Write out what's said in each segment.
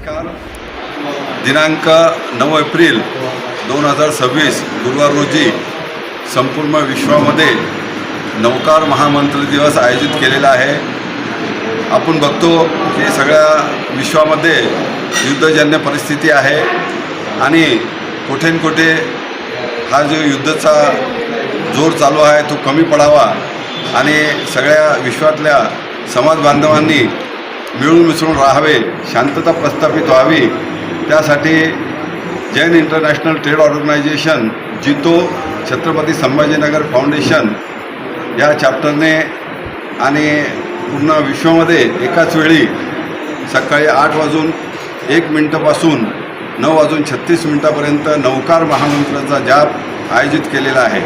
नमस्कार. दिनांक 9 एप्रिल 2026 गुरुवार रोजी संपूर्ण विश्वामध्ये नौकार महामंत्र दिवस आयोजित केलेला आहे. आपण बघतो की सगळ्या विश्वामध्ये युद्धजन्य परिस्थिती आहे आणि कुठे न कुठे हा जो युद्धाचा जोर चालू आहे तो कमी पडावा आणि सगळ्या विश्वातल्या समाज बांधवांनी मिळून मिसळून राहावे, शांतता प्रस्थापित व्हावी. त्यासाठी जैन इंटरनॅशनल ट्रेड ऑर्गनायझेशन जितो छत्रपती संभाजीनगर फाउंडेशन या चॅप्टरने आणि पूर्ण विश्वामध्ये एकाच वेळी सकाळी 8:01 पासून 9:36 नौकार महामंत्राचा जाप आयोजित केलेला आहे.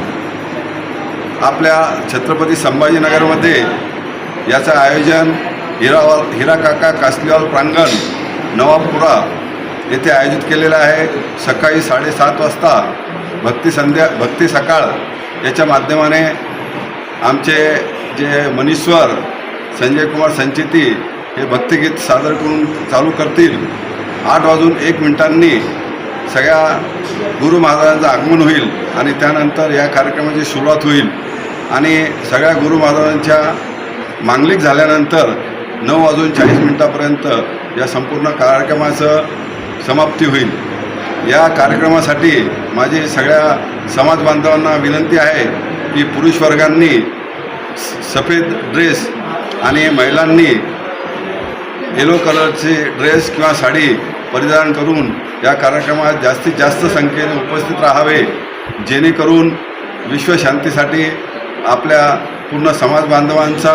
आपल्या छत्रपती संभाजीनगरमध्ये याचं आयोजन हिराकाका कासलीवाल प्रांगण नवाबपुरा येथे आयोजित केलेलं आहे. सकाळी 7:30 वाजता भक्ती सकाळ याच्या माध्यमाने आमचे जे मनीश्वर संजय कुमार संचिती हे भक्तिगीत सादर करून चालू करतील. 8:01 सगळ्या गुरु महाराजांचं आगमन होईल आणि त्यानंतर या कार्यक्रमाची सुरुवात होईल आणि सगळ्या गुरु महाराजांच्या मांगलिक झाल्यानंतर 9:40 या संपूर्ण कार्यक्रमाचं समाप्ती होईल. या कार्यक्रमासाठी माझी सगळ्या समाज बांधवांना विनंती आहे की पुरुष वर्गांनी सफेद ड्रेस आणि महिलांनी येलो कलरचे ड्रेस किंवा साडी परिधान करून या कार्यक्रमात जास्तीत जास्त संख्येने उपस्थित राहावे, जेणेकरून विश्वशांतीसाठी आपल्या पूर्ण समाज बांधवांचा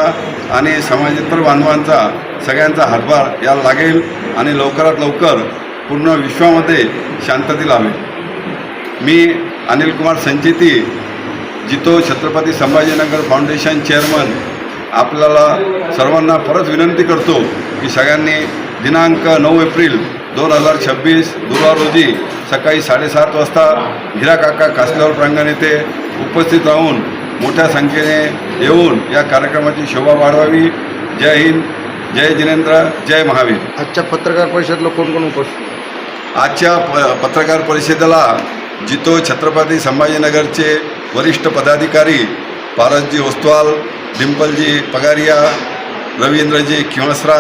आणि समाजेतर बांधवांचा सगळ्यांचा हातभार याला लागेल आणि लवकरात लवकर पूर्ण विश्वामध्ये शांतता लावेल. मी अनिल कुमार संचिती, जितो छत्रपती संभाजीनगर फाउंडेशन चेअरमन, आपल्याला सर्वांना परत विनंती करतो की सगळ्यांनी दिनांक 9 एप्रिल 2026 गुरुवार रोजी सकाळी 7:30 वाजता हिराकाका कासलीवाल प्रांगण येथे उपस्थित राहून मोठ्या संख्येने येऊन या कार्यक्रमाची शोभा वाढवावी. जय हिंद, जय जिनेंद्र, जय महावीर. आजच्या पत्रकार परिषदेला कोण कोण उपस्थित? आजच्या पत्रकार परिषदेला जितो छत्रपती संभाजीनगरचे वरिष्ठ पदाधिकारी पारसजी ओस्तवाल, डिंपलजी पगारिया, रवींद्रजी खिवसरा,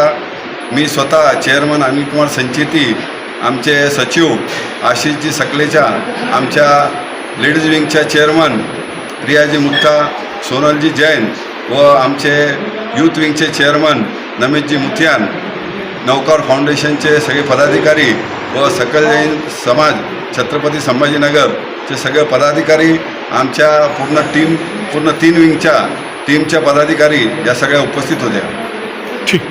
मी स्वतः चेअरमन अनिल कुमार संचिती, आमचे सचिव आशिषजी सकलेचा, आमच्या लेडीज विंगच्या चेअरमन प्रियाजी मुठ्ठा, सोनलजी जैन व आमचे यूथ विंगचे चेअरमन नमितजी मुथियान, नौकार फाउंडेशनचे सगळे पदाधिकारी व सकल जैन समाज छत्रपती संभाजीनगरचे सगळे पदाधिकारी, आमच्या पूर्ण 3 विंगच्या टीमच्या पदाधिकारी या सगळ्या उपस्थित होत्या. ठीक.